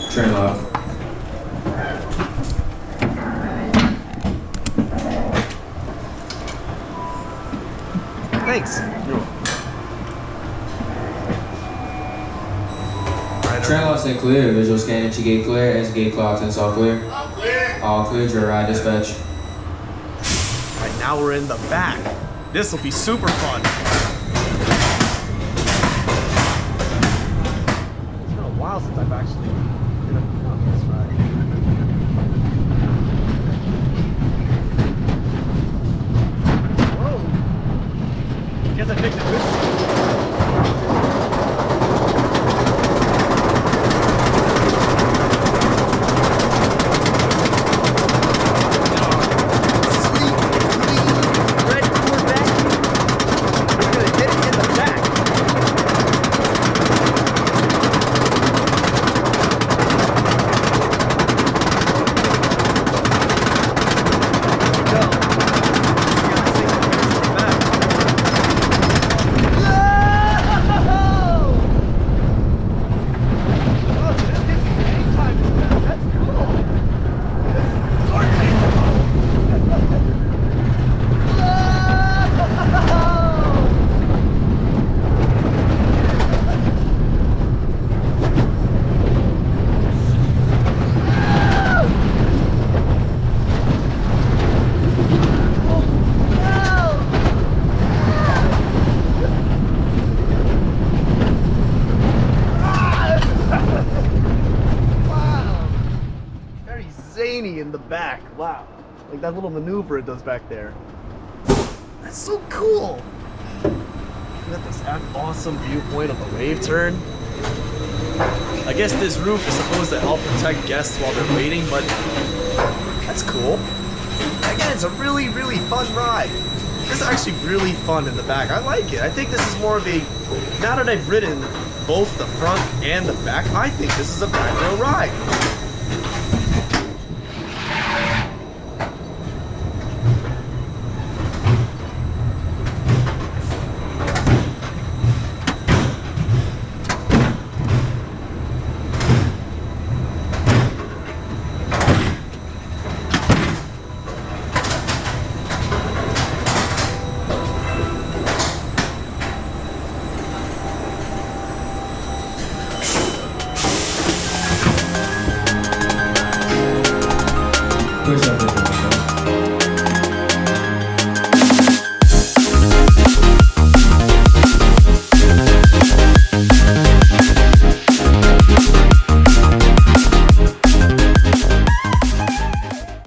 Train lock. Thanks. Train lock's in clear. Visual scan entry gate clear. Exit gate clocks and all clear. All clear. All clear. Your ride dispatch. Right now we're in the back. This will be super fun. It's been a while since I've actually been on this ride. Whoa! Guess I picked a good seat. In the back. Wow. Like that little maneuver it does back there. That's so cool. Look at this awesome viewpoint of the wave turn. I guess this roof is supposed to help protect guests while they're waiting, but that's cool. Again, it's a really, really fun ride. This is actually really fun in the back. I like it. I think this is more of a, now that I've ridden both the front and the back, I think this is a back row ride.